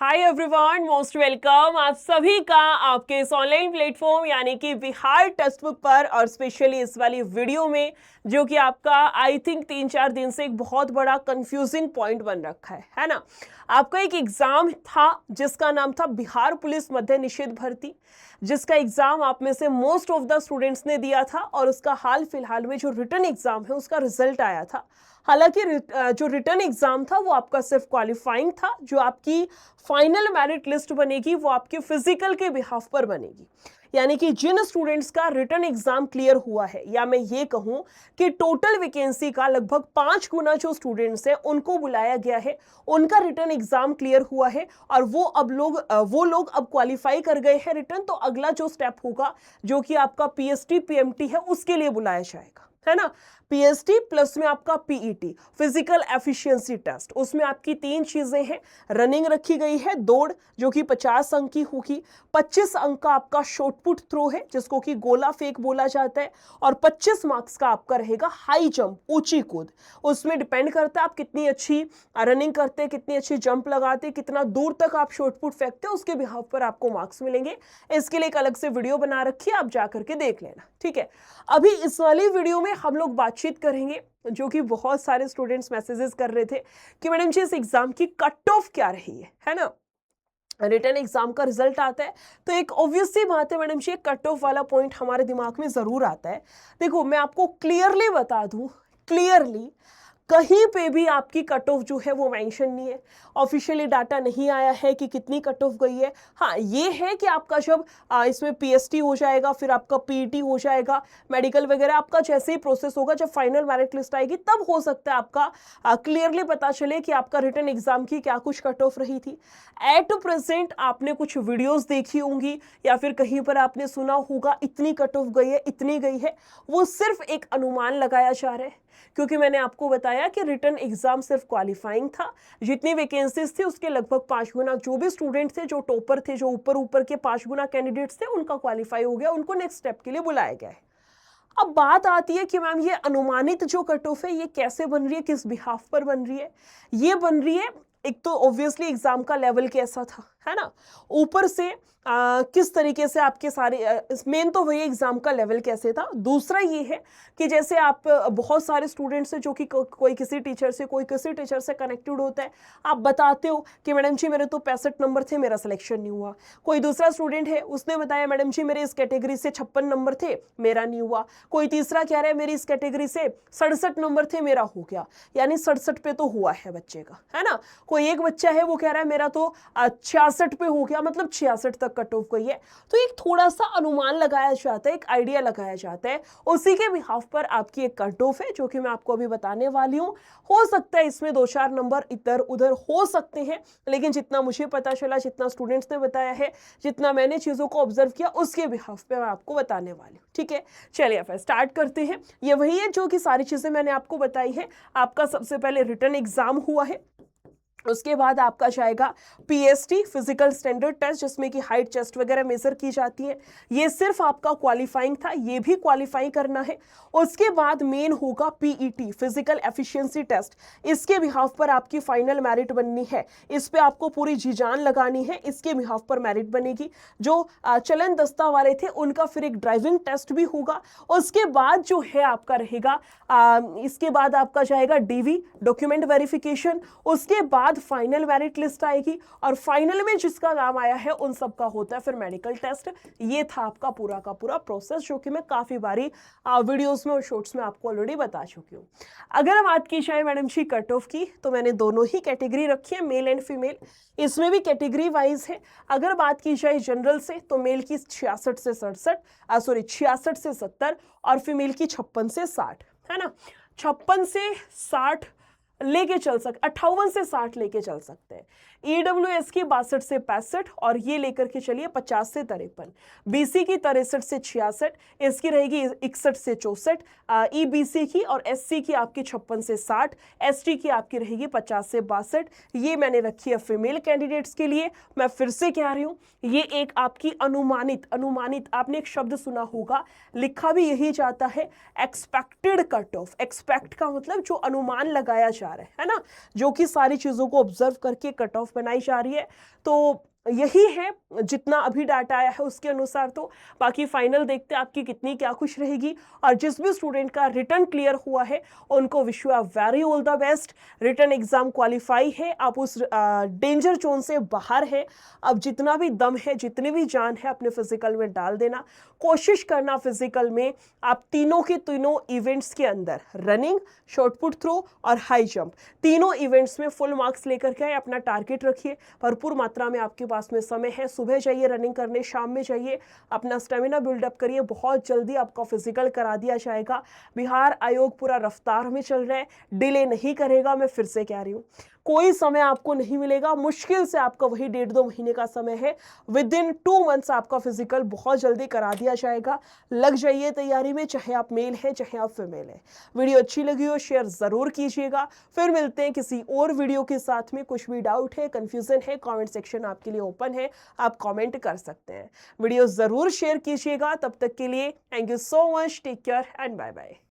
Hi everyone, most welcome आप सभी का आपके इस ऑनलाइन प्लेटफॉर्म यानी कि बिहार टेक्स्ट बुक पर और स्पेशली इस वाली वीडियो में जो कि आपका आई थिंक 3-4 दिन से एक बहुत बड़ा कंफ्यूजिंग पॉइंट बन रखा है ना। आपका एक एग्जाम था जिसका नाम था बिहार पुलिस मध्य निषेध भर्ती, जिसका एग्जाम आप में से मोस्ट ऑफ द स्टूडेंट्स ने दिया था और उसका हाल फिलहाल में जो रिटर्न एग्जाम है उसका रिजल्ट आया था। हालांकि जो रिटर्न एग्जाम था वो आपका सिर्फ क्वालिफाइंग था। जो आपकी फाइनल मेरिट लिस्ट बनेगी वो आपके फिजिकल के बिहाफ पर बनेगी, यानी कि जिन स्टूडेंट्स का रिटर्न एग्जाम क्लियर हुआ है, या मैं ये कहूं कि टोटल वैकेंसी का लगभग 5 गुना जो स्टूडेंट्स हैं उनको बुलाया गया है, उनका रिटर्न एग्जाम क्लियर हुआ है और वो लोग अब क्वालिफाई कर गए हैं रिटर्न। तो अगला जो स्टेप होगा जो कि आपका पीएसटी पीएमटी है उसके लिए बुलाया जाएगा, है ना। पीएसटी प्लस में आपका पीईटी फिजिकल एफिशिएंसी टेस्ट, उसमें आपकी 3 चीजें हैं। रनिंग रखी गई है, दौड़ जो कि 50 अंक की होगी, 25 अंक का आपका शॉटपुट थ्रो है जिसको कि गोला फेंक बोला जाता है, और 25 मार्क्स का आपका रहेगा हाई जंप, ऊंची कूद। उसमें डिपेंड करता है आप कितनी अच्छी रनिंग करते हैं, कितनी अच्छी जंप लगाते हैं, कितना दूर तक आप शॉटपुट फेंकते हैं, उसके बिहाफ पर आपको मार्क्स मिलेंगे। इसके लिए एक अलग से वीडियो बना रखी है, आप जाकर के देख लेना, ठीक है। अभी इस वाली वीडियो में हम लोग बातचीत करेंगे, जो कि बहुत सारे स्टूडेंट्स मैसेजेस कर रहे थे कि मैडम जी इस एग्जाम की कट ऑफ क्या रही है ना। रिटर्न एग्जाम का रिजल्ट आता है तो एक ऑब्वियस सी बात है मैडम जी, कट ऑफ वाला पॉइंट हमारे दिमाग में जरूर आता है। देखो मैं आपको क्लियरली बता दूं, क्लियरली कहीं पे भी आपकी कट ऑफ जो है वो मेंशन नहीं है। ऑफिशियली डाटा नहीं आया है कि कितनी कट ऑफ गई है। हाँ ये है कि आपका जब इसमें पीएसटी हो जाएगा, फिर आपका पीईटी हो जाएगा, मेडिकल वगैरह आपका जैसे ही प्रोसेस होगा, जब फाइनल मेरिट लिस्ट आएगी तब हो सकता है आपका क्लियरली पता चले कि आपका रिटर्न एग्जाम की क्या कुछ कट ऑफ रही थी। एट प्रेजेंट आपने कुछ वीडियोस देखी होंगी या फिर कहीं पर आपने सुना होगा इतनी कट ऑफ गई है, इतनी गई है, वो सिर्फ एक अनुमान लगाया जा रहा है। क्योंकि मैंने आपको बताया कि रिटर्न एग्जाम सिर्फ क्वालिफाइंग था, जितनी वैकेंसीज थी उसके लगभग 5 गुना जो भी स्टूडेंट थे, जो टॉपर थे, जो ऊपर ऊपर के 5 गुना कैंडिडेट्स थे, उनका क्वालिफाई हो गया, उनको नेक्स्ट स्टेप के लिए बुलाया गया है। अब बात आती है कि मैम ये अनुमानित जो कट ऑफ है ये कैसे बन रही है, किस बिहाफ पर बन रही है। ये बन रही है, एक तो ऑब्वियसली एग्जाम का लेवल कैसा था, है ना, ऊपर से किस तरीके से आपके सारे मेन तो वही एग्जाम का लेवल कैसे था। दूसरा ये है कि जैसे आप बहुत सारे स्टूडेंट्स हैं जो कि कोई किसी टीचर से, कोई किसी टीचर से कनेक्टेड होता है, आप बताते हो कि मैडम जी मेरे तो 65 नंबर थे, मेरा सिलेक्शन नहीं हुआ। कोई दूसरा स्टूडेंट है, उसने बताया मैडम जी मेरे इस कैटेगरी से 56 नंबर थे, मेरा नहीं हुआ। कोई तीसरा कह रहा है मेरी इस कैटेगरी से 67 नंबर थे, मेरा हो गया, यानी 67 पे तो हुआ है बच्चे का, है ना। कोई एक बच्चा है वो कह रहा है मेरा तो 66 पे हो गया, मतलब 66 तक कट ऑफ गई है। तो एक थोड़ा सा अनुमान लगाया जाता है, एक आइडिया लगाया जाता है, उसी के बिहाफ पर आपकी एक कट ऑफ है जो कि मैं आपको अभी बताने वाली हूं। हो सकता है इसमें 2-4 नंबर इधर उधर हो सकते हैं, लेकिन जितना मुझे पता चला, जितना स्टूडेंट्स ने बताया है, जितना मैंने चीजों को ऑब्जर्व किया, उसके बिहाफ पे मैं आपको बताने वाली हूँ, ठीक है। चलिए फिर स्टार्ट करते हैं। ये वही है जो कि सारी चीजें मैंने आपको बताई है। आपका सबसे पहले रिटर्न एग्जाम हुआ है, उसके बाद आपका जाएगा पीएसटी फिजिकल स्टैंडर्ड टेस्ट, जिसमें कि हाइट चेस्ट वगैरह मेजर की जाती है। ये सिर्फ आपका क्वालिफाइंग था, ये भी क्वालिफाई करना है। उसके बाद मेन होगा पीईटी फिजिकल एफिशिएंसी टेस्ट, इसके बिहाफ पर आपकी फाइनल मेरिट बननी है, इस पे आपको पूरी जी जान लगानी है, इसके बिहाफ पर मेरिट बनेगी। जो चलन दस्ता वाले थे उनका फिर एक ड्राइविंग टेस्ट भी होगा। उसके बाद जो है आपका रहेगा इसके बाद आपका जाएगा डीवी डॉक्यूमेंट वेरिफिकेशन। उसके बाद फाइनल मेरिट लिस्ट आएगी और फाइनल में जिसका नाम आया है उन सबका होता है फिर मेडिकल टेस्ट। ये था आपका पूरा का पूरा प्रोसेस, जो कि मैं काफी बारी वीडियोस में और शॉर्ट्स में आपको ऑलरेडी बता चुकी हूँ। अगर बात की जाए मैडम जी कट ऑफ की, तो मैंने दोनों ही कैटेगरी रखी है, मेल एंड फीमेल, इसमें भी कैटेगरी वाइज है। अगर बात की जाए जनरल से तो मेल की 66 से 70 और फीमेल की 56 से 60, है ना। 56 से 60 लेके चल सकते, 58 से 60 लेके चल सकते हैं। ईडब्ल्यूएस की 62 से 65 और ये लेकर के चलिए 50 से 53। बीसी की 63 से 66, इसकी रहेगी 61 से 64। ईबीसी की और एससी की आपकी 56 से 60, एसटी की आपकी रहेगी 50 से 62। ये मैंने रखी है फीमेल कैंडिडेट्स के लिए। मैं फिर से कह रही हूँ, ये एक आपकी अनुमानित आपने एक शब्द सुना होगा, लिखा भी यही जाता है एक्सपेक्टेड कट ऑफ। एक्सपेक्ट का मतलब जो अनुमान लगाया जाता जा रहा है ना, जो कि सारी चीज़ों को ऑब्जर्व करके कट ऑफ बनाई जा रही है। तो यही है जितना अभी डाटा आया है उसके अनुसार। तो बाकी फाइनल देखते हैं आपकी कितनी क्या खुश रहेगी। और जिस भी स्टूडेंट का रिटर्न क्लियर हुआ है उनको wish you very all the best. Return exam qualify है, आप उस डेंजर जोन से बाहर है। अब जितना भी दम है, जितनी भी जान है अपने फिजिकल में डाल देना। कोशिश करना फिजिकल में आप तीनों के तीनों इवेंट्स के अंदर, रनिंग, शॉर्ट पुट थ्रो और हाई जंप, तीनों इवेंट्स में फुल मार्क्स लेकर के आए। अपना टारगेट रखिए, भरपूर मात्रा में आपके पास में समय है। सुबह जाइए रनिंग करने, शाम में जाइए, अपना स्टेमिना बिल्डअप करिए। बहुत जल्दी आपका फिजिकल करा दिया जाएगा। बिहार आयोग पूरा रफ्तार में चल रहा है, डिले नहीं करेगा। मैं फिर से कह रही हूँ, कोई समय आपको नहीं मिलेगा। मुश्किल से आपका वही 1.5-2 महीने का समय है। विद इन 2 मंथ्स आपका फिजिकल बहुत जल्दी करा दिया जाएगा। लग जाइए तैयारी में, चाहे आप मेल हैं चाहे आप फीमेल हैं। वीडियो अच्छी लगी हो शेयर जरूर कीजिएगा। फिर मिलते हैं किसी और वीडियो के साथ में। कुछ भी डाउट है, कंफ्यूजन है, कमेंट सेक्शन आपके लिए ओपन है, आप कमेंट कर सकते हैं। वीडियो जरूर शेयर कीजिएगा। तब तक के लिए thank you so much, take care and bye bye.